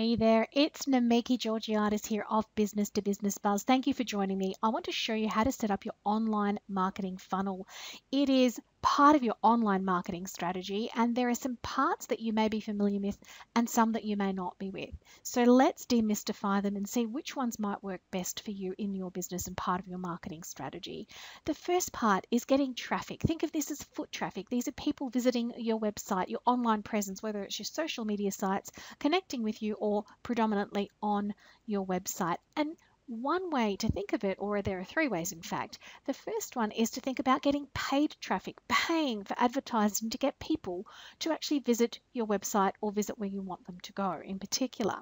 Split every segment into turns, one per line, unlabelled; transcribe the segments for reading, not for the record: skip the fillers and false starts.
Hey there, it's Namiki Georgiadis here of Business to Business Buzz. Thank you for joining me. I want to show you how to set up your online marketing funnel. It is part of your online marketing strategy, and there are some parts that you may be familiar with and some that you may not be with. So let's demystify them and see which ones might work best for you in your business and part of your marketing strategy. The first part is getting traffic. Think of this as foot traffic. These are people visiting your website, your online presence, whether it's your social media sites, connecting with you, or predominantly on your website. And one way to think of it, or there are three ways in fact. The first one is to think about getting paid traffic, paying for advertising to get people to actually visit your website or visit where you want them to go in particular.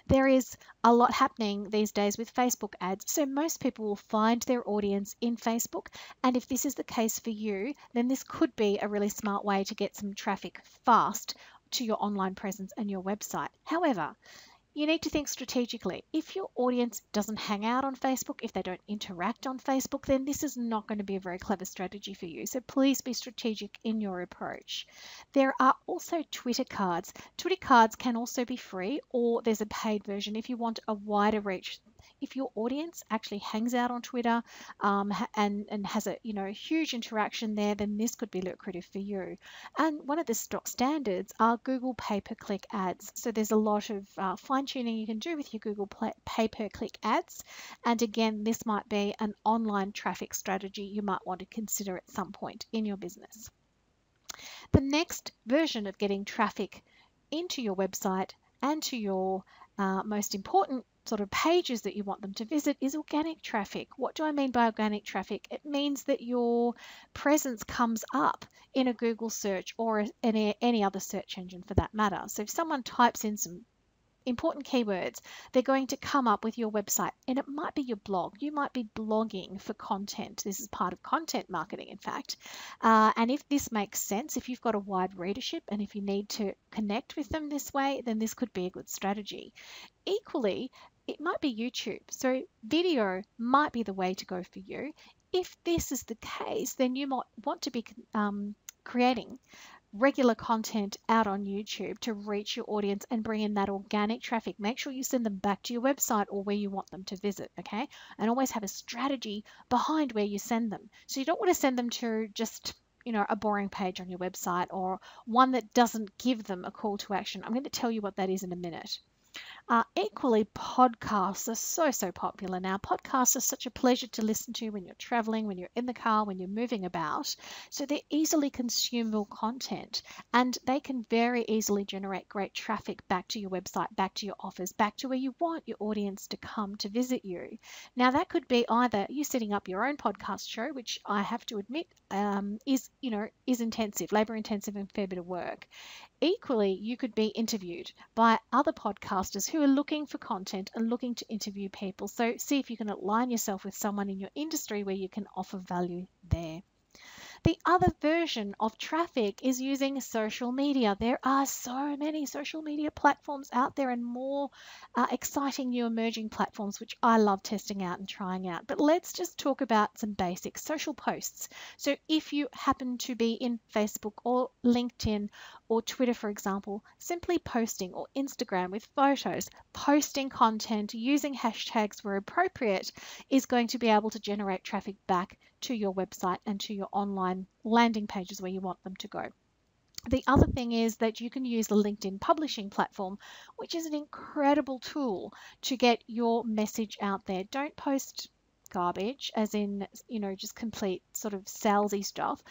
There is a lot happening these days with Facebook ads, so most people will find their audience in Facebook, and if this is the case for you, then this could be a really smart way to get some traffic fast to your online presence and your website. However, you need to think strategically. If your audience doesn't hang out on Facebook, if they don't interact on Facebook, then this is not going to be a very clever strategy for you. So please be strategic in your approach. There are also Twitter cards. Twitter cards can also be free, or there's a paid version if you want a wider reach. If your audience actually hangs out on Twitter and has a huge interaction there, then this could be lucrative for you. And one of the stock standards are Google pay-per-click ads. So there's a lot of fine-tuning you can do with your Google pay-per-click ads. And again, this might be an online traffic strategy you might want to consider at some point in your business. The next version of getting traffic into your website and to your most important sort of pages that you want them to visit is organic traffic. What do I mean by organic traffic? It means that your presence comes up in a Google search or any other search engine for that matter. So if someone types in some important keywords, they're going to come up with your website, and it might be your blog. You might be blogging for content. This is part of content marketing, in fact. And if this makes sense, if you've got a wide readership and if you need to connect with them this way, then this could be a good strategy. Equally, it might be YouTube. So video might be the way to go for you. If this is the case, then you might want to be creating regular content out on YouTube to reach your audience and bring in that organic traffic. Make sure you send them back to your website or where you want them to visit, okay? And always have a strategy behind where you send them. So you don't want to send them to just a boring page on your website or one that doesn't give them a call to action. I'm going to tell you what that is in a minute. Equally, podcasts are so popular now. Podcasts are such a pleasure to listen to when you're traveling, when you're in the car, when you're moving about. So they're easily consumable content, and they can very easily generate great traffic back to your website, back to your offers, back to where you want your audience to come to visit you. Now, that could be either you setting up your own podcast show, which I have to admit is intensive, labor intensive, and fair bit of work. Equally, you could be interviewed by other podcasters who are looking for content and looking to interview people. So see if you can align yourself with someone in your industry where you can offer value there. The other version of traffic is using social media. There are so many social media platforms out there and more exciting new emerging platforms, which I love testing out and trying out. But let's just talk about some basic social posts. So if you happen to be in Facebook or LinkedIn or Twitter, for example, simply posting, or Instagram with photos, posting content using hashtags where appropriate is going to be able to generate traffic back to your website and to your online landing pages where you want them to go. The other thing is that you can use the LinkedIn publishing platform, which is an incredible tool to get your message out there. Don't post garbage, as in, just complete sort of salesy stuff.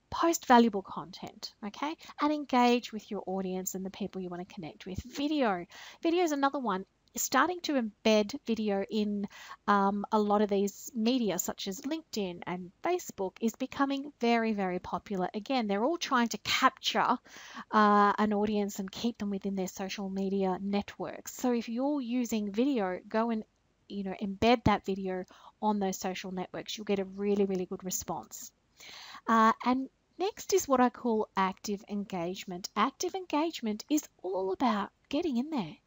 Post valuable content, okay? And engage with your audience and the people you want to connect with. Video is another one. Starting to embed video in a lot of these media, such as LinkedIn and Facebook, is becoming very, very popular. Again, they're all trying to capture an audience and keep them within their social media networks. So if you're using video, go and embed that video on those social networks. You'll get a really, really good response. And next is what I call active engagement. Active engagement is all about getting in there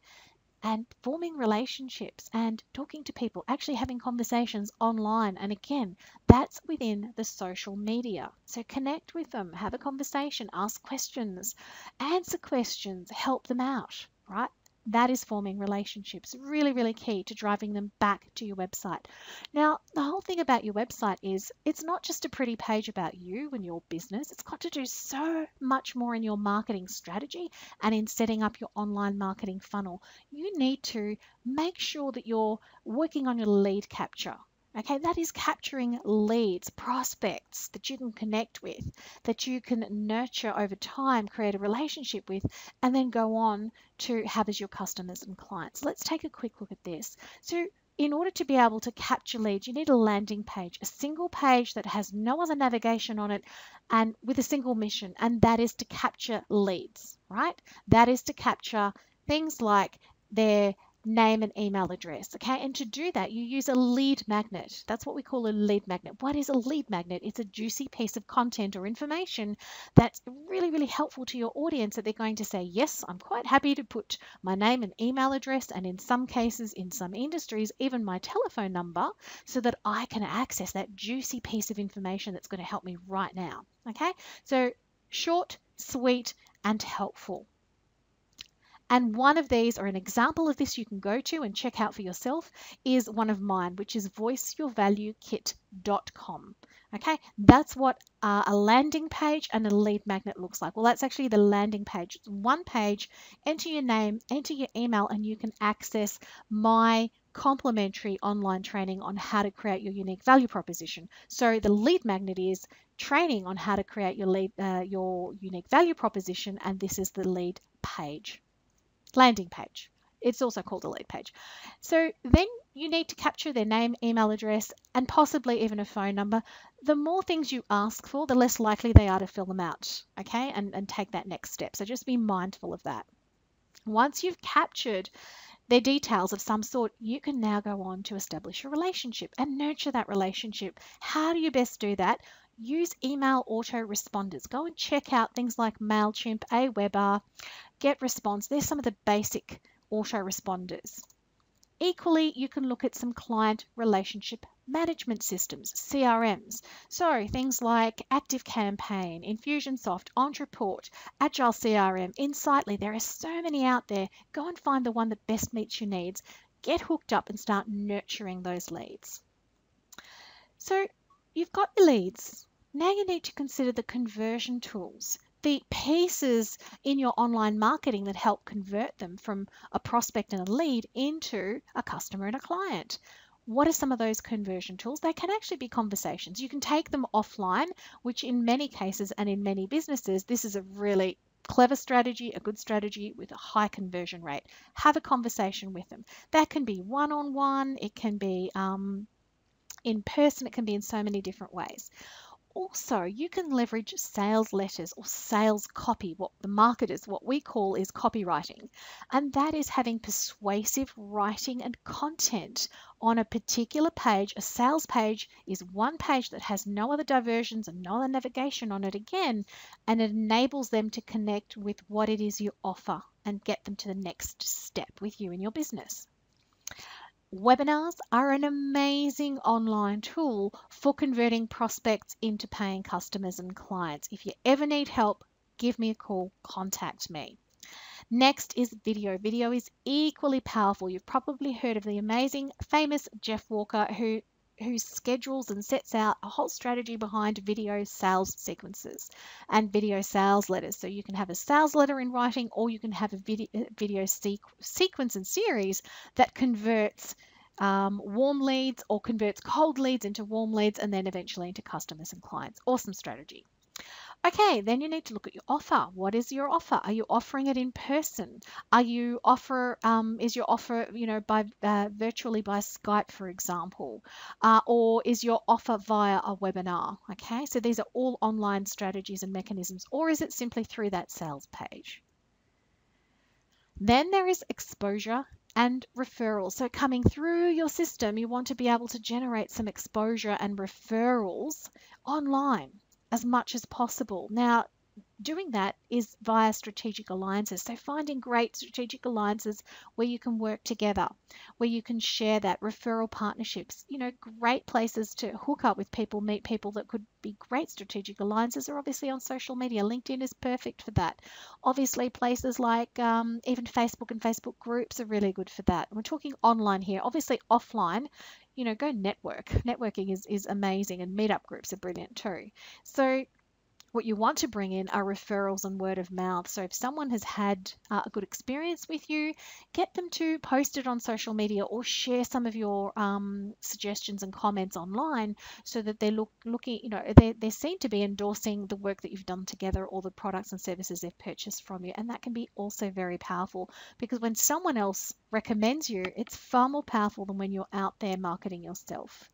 and forming relationships and talking to people, actually having conversations online. And again, that's within the social media. So connect with them, have a conversation, ask questions, answer questions, help them out, right? That is forming relationships. Really, really key to driving them back to your website. Now, the whole thing about your website is it's not just a pretty page about you and your business. It's got to do so much more in your marketing strategy and in setting up your online marketing funnel. You need to make sure that you're working on your lead capture. Okay, that is capturing leads, prospects that you can connect with, that you can nurture over time, create a relationship with, and then go on to have as your customers and clients. Let's take a quick look at this. So in order to be able to capture leads, you need a landing page, a single page that has no other navigation on it and with a single mission, and that is to capture leads, right? That is to capture things like their name and email address. Okay, and to do that, you use a lead magnet. That's what we call a lead magnet. What is a lead magnet? It's a juicy piece of content or information that's really, really helpful to your audience that they're going to say, yes, I'm quite happy to put my name and email address, and in some cases, in some industries, even my telephone number, so that I can access that juicy piece of information that's going to help me right now. Okay, so short, sweet, and helpful. And one of these, or an example of this you can go to and check out for yourself, is one of mine, which is voiceyourvaluekit.com. Okay, that's what a landing page and a lead magnet looks like. Well, that's actually the landing page. It's one page, enter your name, enter your email, and you can access my complimentary online training on how to create your unique value proposition. So the lead magnet is training on how to create your unique value proposition, and this is the lead page. Landing page. It's also called a lead page. So then you need to capture their name, email address, and possibly even a phone number. The more things you ask for, the less likely they are to fill them out, okay, and take that next step. So just be mindful of that. Once you've captured their details of some sort, you can now go on to establish a relationship and nurture that relationship. How do you best do that? Use email autoresponders. Go and check out things like MailChimp, Aweber, GetResponse. There's some of the basic autoresponders. Equally, you can look at some client relationship management systems, CRMs. So things like ActiveCampaign, Infusionsoft, Ontraport, Agile CRM, Insightly. There are so many out there. Go and find the one that best meets your needs. Get hooked up and start nurturing those leads. So you've got your leads. Now you need to consider the conversion tools, the pieces in your online marketing that help convert them from a prospect and a lead into a customer and a client. What are some of those conversion tools? They can actually be conversations. You can take them offline, which in many cases and in many businesses, this is a really clever strategy, a good strategy with a high conversion rate. Have a conversation with them. That can be one-on-one, it can be in person, it can be in so many different ways. Also, you can leverage sales letters or sales copy. What the marketers, what we call is copywriting. And that is having persuasive writing and content on a particular page. A sales page is one page that has no other diversions and no other navigation on it again, and it enables them to connect with what it is you offer and get them to the next step with you in your business. Webinars are an amazing online tool for converting prospects into paying customers and clients. If you ever need help, give me a call, contact me. Next is video. Video is equally powerful. You've probably heard of the amazing, famous Jeff Walker, who schedules and sets out a whole strategy behind video sales sequences and video sales letters. So you can have a sales letter in writing, or you can have a video sequence and series that converts warm leads or converts cold leads into warm leads and then eventually into customers and clients. Awesome strategy. Okay, then you need to look at your offer. What is your offer? Are you offering it in person? Is your offer, by virtually by Skype, for example, or is your offer via a webinar? Okay, so these are all online strategies and mechanisms, or is it simply through that sales page? Then there is exposure and referrals. So coming through your system, you want to be able to generate some exposure and referrals online as much as possible. Now, Doing that is via strategic alliances. So finding great strategic alliances where you can work together, where you can share that, referral partnerships, great places to hook up with people, meet people that could be great strategic alliances are obviously on social media. LinkedIn is perfect for that. Obviously, places like even Facebook and Facebook groups are really good for that. We're talking online here. Obviously, offline, go network. Networking is amazing, and meetup groups are brilliant too. So what you want to bring in are referrals and word of mouth. So if someone has had a good experience with you, get them to post it on social media or share some of your suggestions and comments online so that they're looking, they're seen to be endorsing the work that you've done together or the products and services they've purchased from you. And that can be also very powerful because when someone else recommends you, it's far more powerful than when you're out there marketing yourself.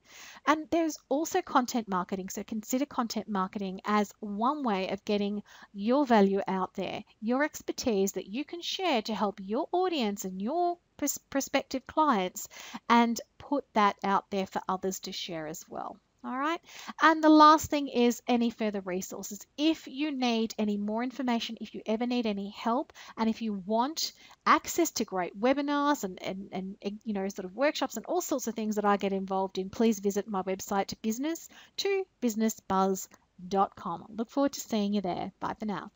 And there's also content marketing. So consider content marketing as one way of getting your value out there, your expertise that you can share to help your audience and your prospective clients, and put that out there for others to share as well. All right. And the last thing is any further resources. If you need any more information, if you ever need any help, and if you want access to great webinars and sort of workshops and all sorts of things that I get involved in, please visit my website, business to businessbuzz.com. Look forward to seeing you there. Bye for now.